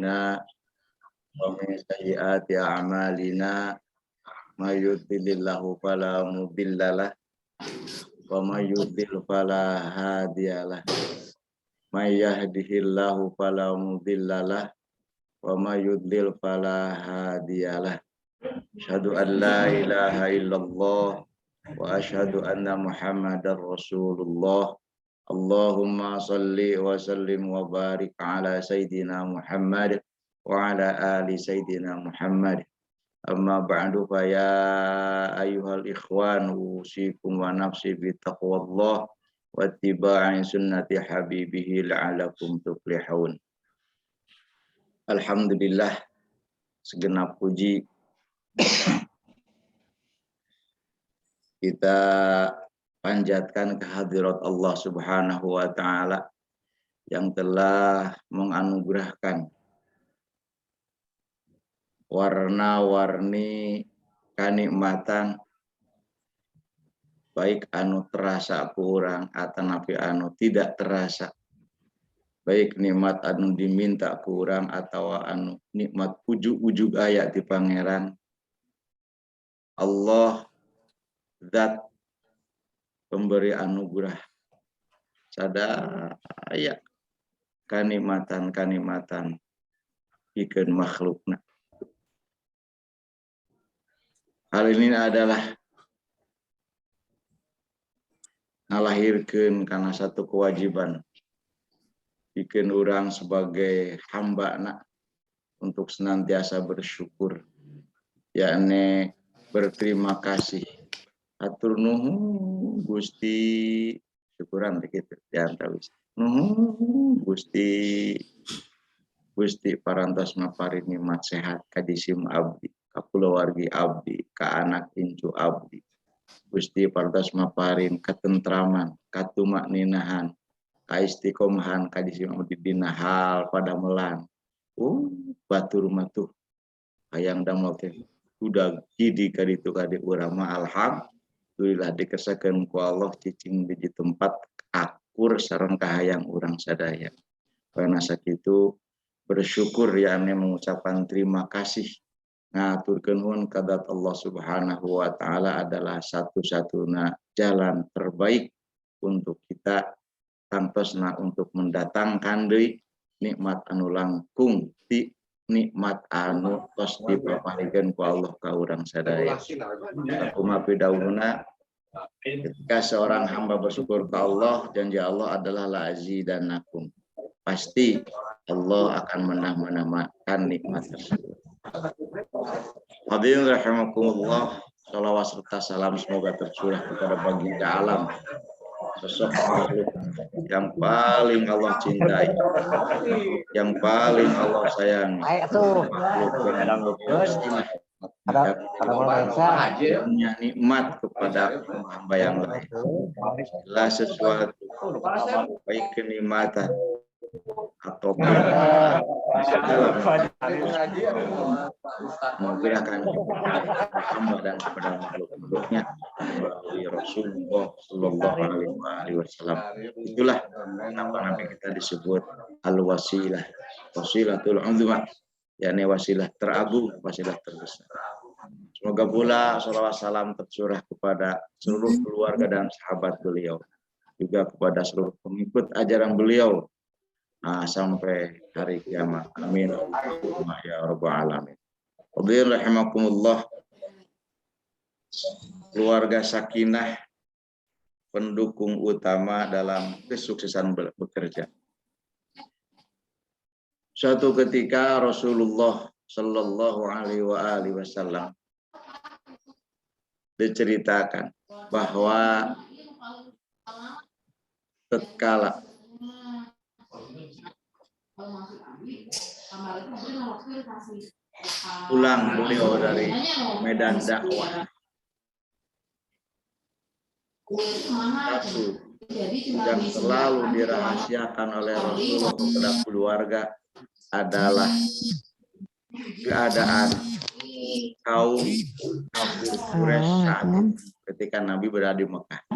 أنفسنا ومن سيئات أعمالنا ما يضلل الله فلا مضل له وما يضلل فلا هادي له من يهده الله فلا مضل له وما يضلل فلا هادي له أشهد أن لا إله إلا الله وأشهد أن محمدا رسول الله اللهم صل وسلم وبارك على سيدنا محمد وعلى آل سيدنا محمد أما بعد فيا أيها الإخوان أوصيكم ونفسي بتقوى الله واتباع سنة حبيبه لعلكم تفلحون. Alhamdulillah, segenap puji kita panjatkan kehadirat Allah Subhanahu wa Ta'ala yang telah menganugerahkan warna-warni kanikmatan baik anu terasa kurang atau napi anu tidak terasa, baik nikmat anu diminta kurang atau anu nikmat ujug-ujug aya di pangeran. Allah zat pemberi anugerah sadaya kanikmatan pikeun makhlukna. Hal ini adalah ngalahirkeun karena satu kewajiban bikin orang sebagai hamba untuk senantiasa bersyukur, yakni berterima kasih. Atur nuhun Gusti, syukuran begitu diantawis. Nuhun Gusti parantos maparin nikmat sehat ka jisim abdi, ka kulawargi abdi, ka anak incu abdi. Gusti parantos maparin ketentraman, katumakninahan, kaistiqomahan kadisim abdi dina hal pada melan. Batur matuh hayang damel teh udah hidi kaditu kadi urang mah alhamdulillah dikesakeun ku Allah cicing di tempat akur sareng kahayang urang sadaya. Karena sakitu bersyukur yakni mengucapkan terima kasih ngaturkeun nuhun kadat Allah Subhanahu wa Ta'ala adalah satu-satunya jalan terbaik untuk kita tantosna untuk mendatangkan deui nikmat anu langkung ti nikmat anu tos dipaparikeun ku Allah ka urang sadaya. Kumaha pidawuhna ketika seorang hamba bersyukur ke Allah, janji Allah adalah la azidannakum. Pasti Allah akan menambah-nambahkan nikmat tersebut. Hadirin rahimakumullah, shalawat serta salam semoga tercurah kepada baginda alam, sosok makhluk yang paling Allah cintai, yang paling Allah sayangi, makhluk yang punya nikmat kepada hamba yang lain. Segala sesuatu baik kenikmatan atau menggerakkan hamba dan kepada makhluk-makhluknya melalui Rasulullah Sallallahu Alaihi Wasallam. Itulah kenapa Nabi kita disebut al-wasilah, wasilatul uzma, yakni wasilah teragung, wasilah terbesar. Semoga pula salawat salam tercurah kepada seluruh keluarga dan sahabat beliau, juga kepada seluruh pengikut ajaran beliau sampai hari kiamat. Amin. Allahumma ya rabbal alamin. Hadirin rahimakumullah, keluarga sakinah pendukung utama dalam kesuksesan bekerja. Suatu ketika Rasulullah Sallallahu Alaihi Wasallam diceritakan bahwa tatkala pulang beliau dari medan dakwah, satu yang selalu dirahasiakan oleh Rasulullah kepada keluarga adalah keadaan kaum kafir Quraisy saat ketika Nabi berada di Mekah.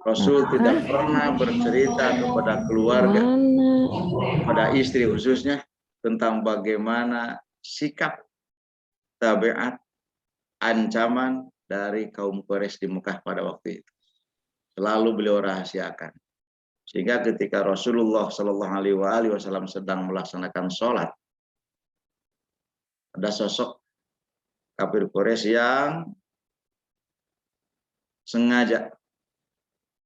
Rasul tidak pernah bercerita kepada keluarga, kepada istri khususnya, tentang bagaimana sikap tabiat ancaman dari kaum Quraisy di Mekah pada waktu itu. Selalu beliau rahasiakan. Sehingga ketika Rasulullah Shallallahu Alaihi Wasallam sedang melaksanakan sholat, ada sosok kafir Quraisy yang sengaja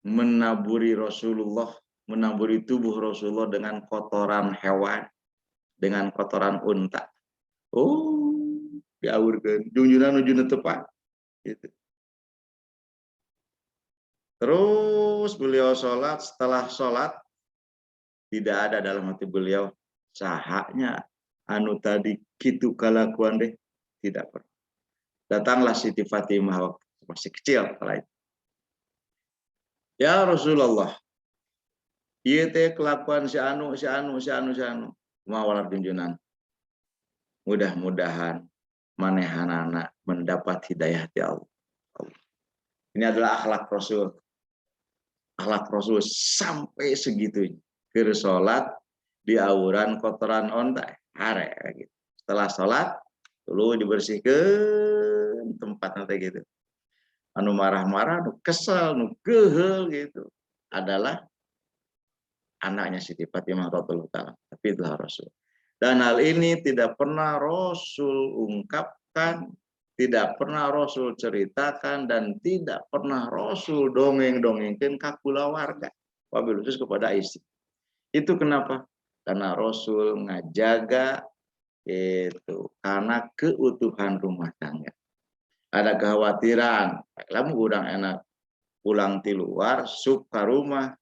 menaburi Rasulullah, menaburi tubuh Rasulullah dengan kotoran hewan, dengan kotoran unta. Oh, diaurkeun junjungan ujung tepat. Gitu. Terus beliau sholat, setelah sholat tidak ada dalam hati beliau sahaknya anu tadi kitu kalakuan deh, tidak pernah. Datanglah Siti Fatimah masih kecil kala itu. Ya Rasulullah, ieu teh kelakuan si anu. Mawalar junjunan. Mudah-mudahan manehanana mendapat hidayah di Allah. Ini adalah akhlak Rasul. Akhlak Rasul sampai segitunya. Keur sholat di auran kotoran onta. Are gitu. Setelah sholat, dulu dibersihkan tempat nanti gitu. Anu marah-marah, anu kesel, anu gehel gitu. Adalah anaknya Siti Fatimah radhiyallahu taala. Tapi itulah Rasul. Dan hal ini tidak pernah Rasul ungkapkan, tidak pernah Rasul ceritakan, dan tidak pernah Rasul dongeng-dongengkan ke kulawarga. Wabil khusus kepada istri. Itu kenapa? Karena Rasul ngajaga itu karena keutuhan rumah tangga. Ada kekhawatiran, lamun urang enak pulang di luar, suka rumah,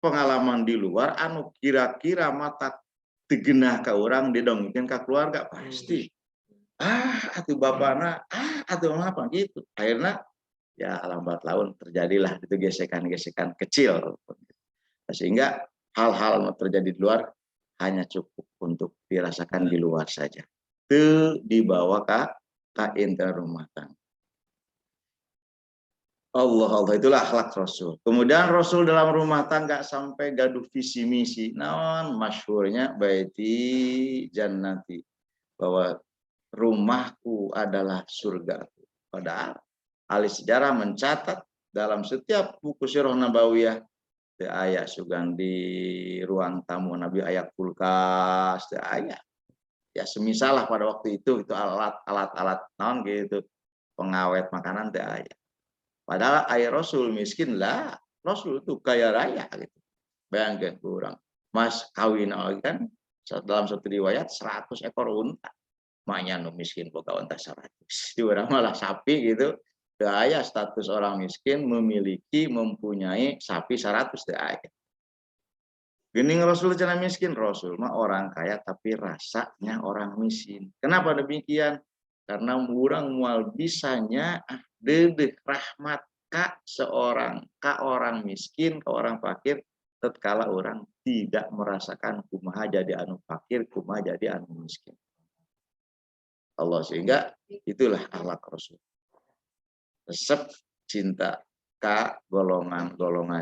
pengalaman di luar, anu kira-kira mata tegenah ke orang didongengkeun ke keluarga pasti. Atuh bapana, atuh apa gitu. Akhirnya ya lambat laun terjadilah itu gesekan-gesekan kecil. Sehingga hal-hal yang terjadi di luar hanya cukup untuk dirasakan di luar saja. Itu dibawa ke internal rumah tangga. Allah itulah akhlak Rasul. Kemudian Rasul dalam rumah tangga sampai gaduh visi misi. Naon masyhurnya baiti jannati, bahwa rumahku adalah surgaku. Padahal ahli sejarah mencatat dalam setiap buku sirah nabawiyah teu aya sugan di ruang tamu Nabi aya kulkas, teu aya. Ya semisalah pada waktu itu alat-alat naon gitu pengawet makanan teu aya. Padahal ayah Rasul miskin lah, Rasul itu kaya raya gitu. Bayangkan kurang, mas kawin kan dalam satu riwayat 100 ekor unta. Maknya nu miskin boga unta 100. Di orang malah sapi gitu. Daya status orang miskin mempunyai sapi 100 daya. Gening Rasul cenah miskin, Rasul mah orang kaya tapi rasanya orang miskin. Kenapa demikian? Karena orang mual bisanya dedeh rahmat ka orang miskin, ka orang fakir, tatkala orang tidak merasakan kumaha jadi anu fakir, kumaha jadi anu miskin. Allah, sehingga itulah akhlak Rasul. Resep cinta ka golongan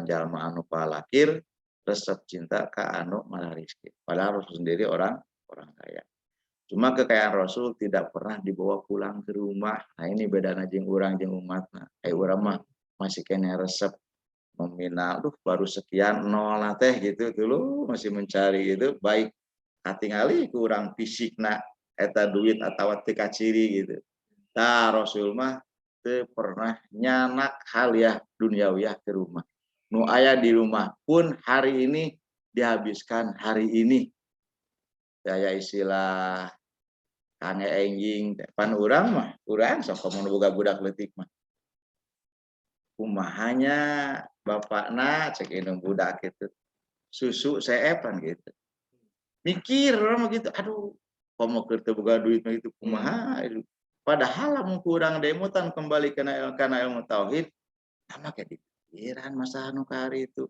jalma anu palakir, resep cinta ka anu malah rizki. Padahal Rasul sendiri orang kaya. Cuma kekayaan Rasul tidak pernah dibawa pulang ke rumah. Nah ini bedana jeung urang jeung umatna. Urang mah masih kena resep nominal, baru sekian nol teh gitu dulu masih mencari gitu. Baik katingali kurang fisikna eta duit atau tika ciri gitu. Nah Rasul mah teu pernah nyanak hal ya duniawiyah ke rumah. Nu aya di rumah pun hari ini dihabiskan hari ini. Saya istilah kane enjing pan urang sok mun boga budak leutik mah kumahanya bapakna cek indung budak gitu susu seepan gitu mikir orang gitu aduh komo keur teu boga duit mah gitu kumaha itu padahal lamun urang demutan kembali kana ilmu tauhid sama kayak dipikiran masa anu kari itu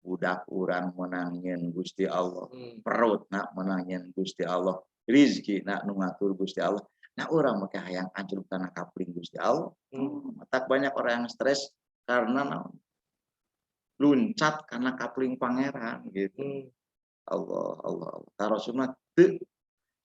budak urang menangin Gusti Allah perut nak menangin Gusti Allah rizki nak ngatur Gusti Allah. Nah orang make hayang ancur karena kapling Gusti Allah. Tak banyak orang yang stres karena luncat karena kapling pangeran gitu. Allah. Taruh sunat teu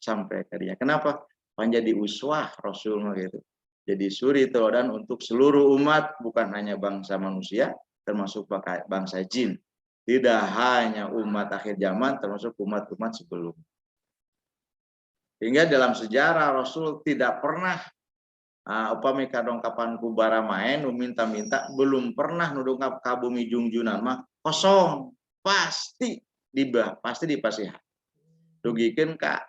sampai ke dia. Kenapa? Menjadi uswah Rasul gitu. Jadi suri teladan untuk seluruh umat, bukan hanya bangsa manusia, termasuk bangsa jin. Tidak hanya umat akhir zaman, termasuk umat-umat sebelum. Hingga dalam sejarah Rasul tidak pernah upami kadongkapan kubara main minta-minta, belum pernah nudungkap kabumi jungjunan mah kosong, pasti dipasihan. Dugikeun ka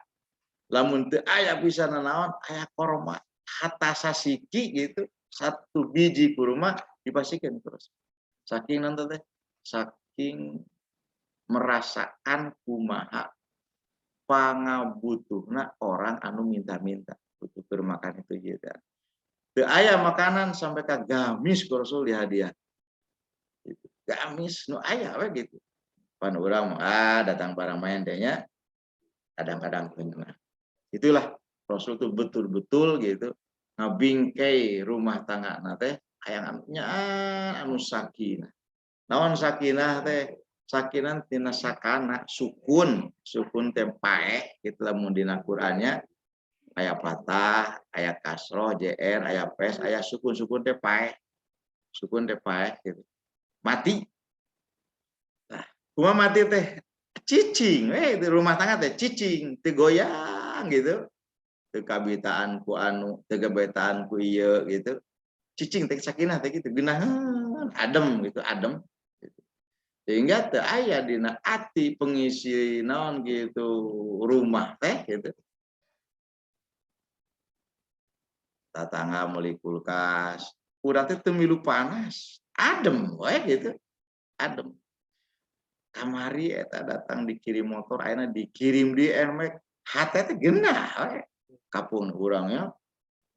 lamun teu aya bisa nanaon aya korma hatta sasiki gitu, satu biji kurma dipasikeun terus. Saking nanti teh saking merasakan kumaha pangabutuhna orang anu minta-minta butuh keur makan itu gitu. Teu aya makanan sampai ka gamis ku Rasul dihadiah. Gitu. Gamis nu aya we gitu. Pan urang datang barang main teh nya kadang-kadang beunang. Itulah Rasul tuh betul-betul gitu ngabingkai rumah tangga teh hayang anu sakinah. Naon sakinah teh? Sakinah tina sakana sukun teh pae gitu lamun dina Qur'annya aya patah, aya kasroh, JR, aya pes, aya sukun teh pae. Sukun teh pae gitu. Mati. Nah, kumaha mati teh? Cicing, di rumah tangga teh cicing, teu goyang gitu. Teu kabitaan ku anu, teu gabetaan ku ieu gitu. Cicing teh sakinah teh gitu, geunaheun, adem gitu, adem. Sehingga teu aya dina ati pengisi naon gitu rumah teh gitu. Tatangga meuli kulkas, urang teh teu milu panas, adem we gitu, adem. Kamari eta datang dikirim motor, ayeuna dikirim di Ermek, hate teh geunah we. Kapung urangnya,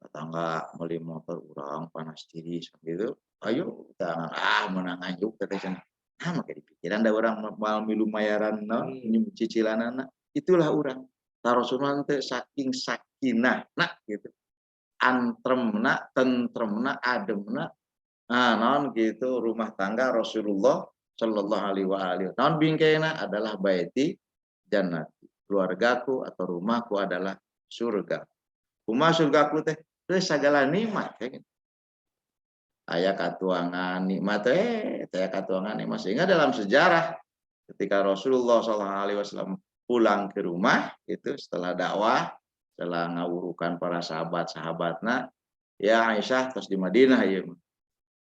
tatangga meuli motor urang panas tiris gitu. Ayo kita meunang anjuk teh cenah. Make dipikiran da urang moal milu mayaran naon cicilanana. Itulah urang. Rasulullah teh saking sakinahna gitu. Antremna, tentremna, ademna, naon gitu rumah tangga Rasulullah Shallallahu Alaihi Wasallam. Naon bingkaina adalah baiti jannati, keluargaku atau rumahku adalah surga. Rumah surgaku teh segala nikmat. Aya katuangan nikmat aya katuangan nikmat. Sehingga dalam sejarah ketika Rasulullah Shallallahu Alaihi Wasallam pulang ke rumah itu setelah dakwah, setelah ngawurukan para sahabat-sahabatna, ya Aisyah terus di Madinah ya.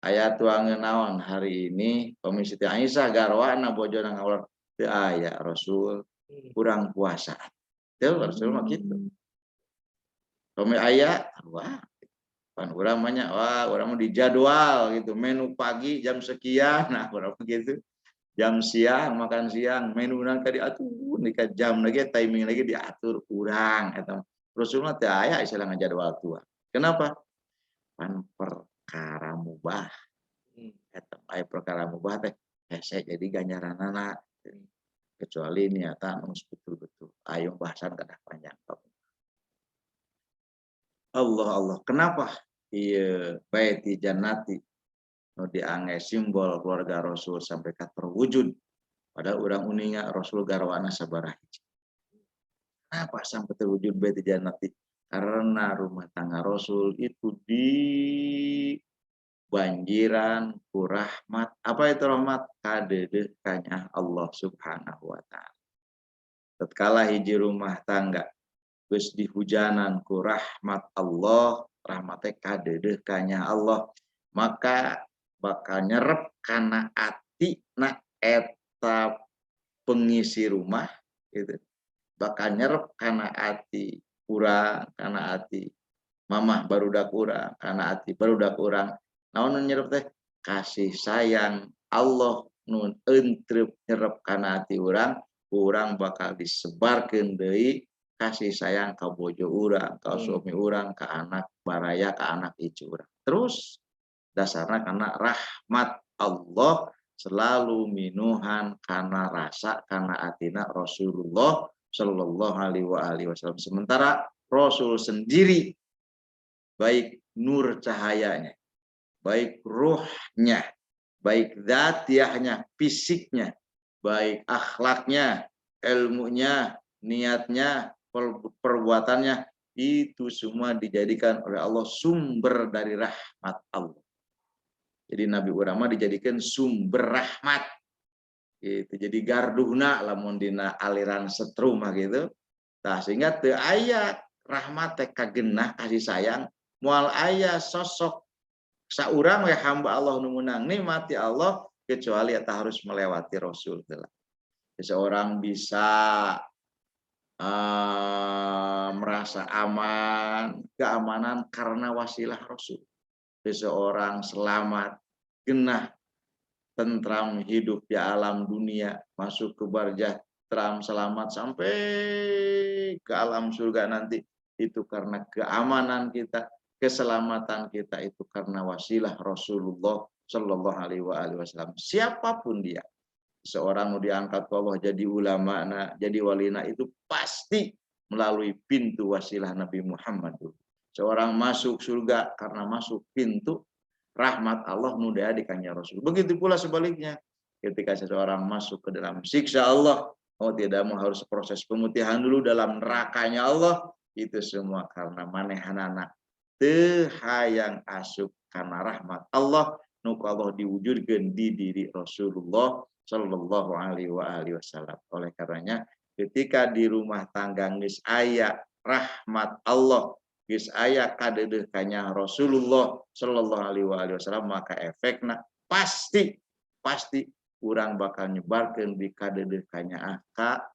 Aya tuangeun naon hari ini komisi teh Aisyah garwana bojona ngawur teu aya Rasul kurang puasa. Teu Rasul mah kitu. Kami aya wah pan urang mah nya wah urang mah dijadwal gitu menu pagi jam sekian nah urang begitu. Jam siang makan siang menu urang tadi atuh nika jam lagi timing lagi diatur urang eta. Rasulullah teu aya istilah ngajadwal tua. Kenapa? Pan perkara mubah. Eta aya perkara mubah teh hese jadi ganjaranana. Kecuali niatan anu betul-betul. Ayo bahasan kada panjang. Allah. Kenapa? Ieu baiti jannati nu diangge simbol keluarga Rasul sampai ka terwujud. Padahal urang uninga Rasul garwana sabaraha hiji. Kenapa sampai terwujud baiti jannati? Karena rumah tangga Rasul itu banjiran ku rahmat. Apa itu rahmat? Kadedeuhkannya Allah Subhanahu wa taala. Tatkala hiji rumah tangga geus dihujanan ku rahmat Allah, rahmatnya kadedeuhkannya Allah, maka bakal nyerep kana atina eta pengisi rumah gitu. Bakal nyerep kana ati urang, kana ati mamah barudak urang, kana ati barudak urang. Naon nyerep teh? Kasih sayang Allah nun entrep nyerep kana ati urang, urang bakal disebarkeun deui kasih sayang ka bojo urang, ka suami urang, ka anak baraya, ka anak icu urang. Terus dasarna karena rahmat Allah selalu minuhan karena rasa karena atina Rasulullah Shallallahu Alaihi Wasallam. Sementara Rasul sendiri baik nur cahayanya, baik ruhnya, baik zatiahnya, fisiknya, baik akhlaknya, ilmunya, niatnya, perbuatannya itu semua dijadikan oleh Allah sumber dari rahmat Allah. Jadi Nabi Urama dijadikan sumber rahmat. Gitu. Jadi garduhna lamun dina aliran setrum gitu. Nah, sehingga teu aya rahmat teh kagenah kasih sayang moal aya sosok saurang we hamba Allah nu meunang nikmati Allah kecuali eta harus melewati Rasul telah. Seseorang bisa merasa aman, keamanan karena wasilah Rasul. Seseorang selamat, genah, tentram hidup di alam dunia, masuk ke barjah tentram selamat sampai ke alam surga nanti. Itu karena keamanan kita, keselamatan kita itu karena wasilah Rasulullah Shallallahu Alaihi Wasallam. Siapapun dia, seorang mau diangkat ke Allah jadi ulama, jadi walina itu pasti melalui pintu wasilah Nabi Muhammad. Seorang masuk surga karena masuk pintu rahmat Allah nuda di kanya Rasul. Begitu pula sebaliknya, ketika seseorang masuk ke dalam siksa Allah, mau tidak mau harus proses pemutihan dulu dalam nerakanya Allah. Itu semua karena manehanana teu hayang asup karena rahmat Allah nu Allah diwujudkeun di diri Rasulullah Shallallahu Alaihi Wasallam. Oleh karenanya ketika di rumah tangga geus aya rahmat Allah, geus aya kadeudeukanya Rasulullah Shallallahu Alaihi Wasallam, maka efekna pasti urang bakal nyebarkeun di kadeudeukanya ka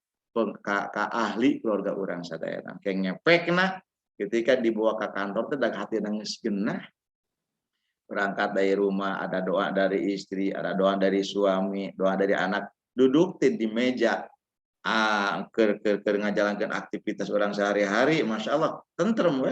ahli keluarga urang sadayana. Keng ngepekna ketika dibawa ke kantor teh dak hatina geus genah. Berangkat dari rumah, ada doa dari istri, ada doa dari suami, doa dari anak. Duduk di meja, ngajalankan aktivitas orang sehari-hari, masya Allah, tentrem,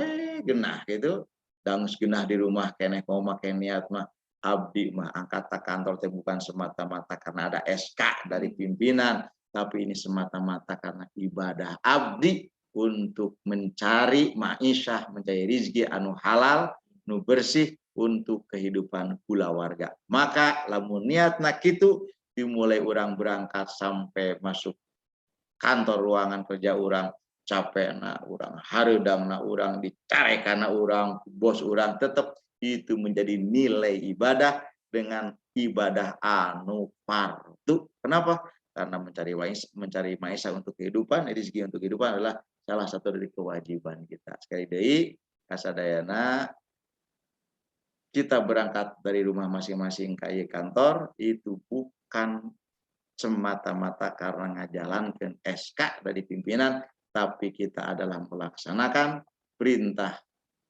genah gitu. Dangus genah di rumah, keneh mau makan niat mah, abdi mah angkat kantor teh bukan semata-mata karena ada SK dari pimpinan, tapi ini semata-mata karena ibadah abdi untuk mencari ma'isyah, mencari rizki anu halal, nu bersih, untuk kehidupan keluarga. Maka lamun niatna kitu dimulai orang berangkat sampai masuk kantor ruangan kerja orang, capekna orang, hareudangna orang, dicarekana orang, bos orang, tetap itu menjadi nilai ibadah dengan ibadah anu fardu. Kenapa? Karena mencari maisha untuk kehidupan, rezeki untuk kehidupan adalah salah satu dari kewajiban kita. Sekali deui kasadayana kita berangkat dari rumah masing-masing ke kantor itu bukan semata-mata karena ngajalankan SK dari pimpinan, tapi kita adalah melaksanakan perintah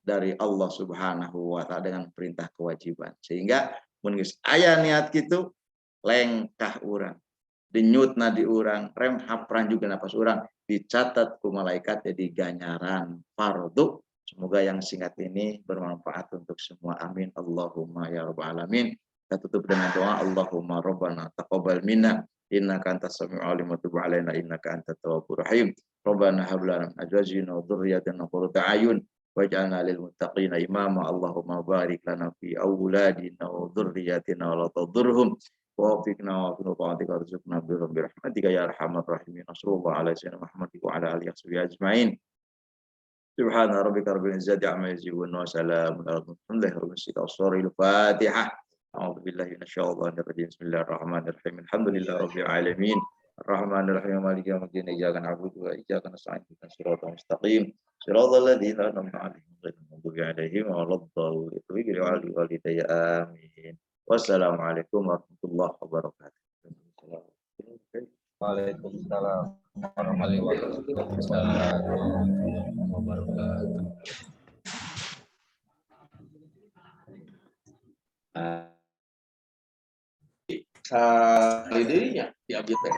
dari Allah Subhanahu wa Ta'ala dengan perintah kewajiban. Sehingga mun geus aya niat kitu lengkah urang, denyutna di urang, rem hapran juga napas urang dicatat ku malaikat jadi ganjaran fardu. Semoga yang singkat ini bermanfaat untuk semua. Amin. Allahumma ya rabbal alamin. Kita tutup dengan doa Allahumma rabbana taqabbal minna innaka antas samiul alim wa tub alaina innaka antat tawwabur rahim. Rabbana hab lana min azwajina wa dhurriyyatina qurrata a'yun waj'alna lil muttaqina imama. Allahumma barik lana fi auladina wa dhurriyyatina wa la tadurhum wa wafiqna wa fi ta'atika warzuqna bi rahmatika ya arhamar rahimin. Sallallahu alaihi wasallam Muhammad wa ala alihi washabihi ajmain. Subhana rabbika rabbil izzati amma yasifun wa salamun alal mursalin walhamdulillahi Al-Fatihah. A'udzu billahi minasyaitonir rajim. Bismillahirrahmanirrahim. Alhamdulillahi rabbil alamin. Arrahmanir rahim maliki yaumiddin. Iyyaka na'budu wa iyyaka nasta'in. Ihdinas siratal mustaqim. Siratal ladzina an'amta 'alaihim ghairil maghdubi alaihim waladdallin. Amin. Wassalamualaikum warahmatullahi wabarakatuh. Waalaikumsalam warahmatullahi wabarakatuh. Sa ide nya diambil teh.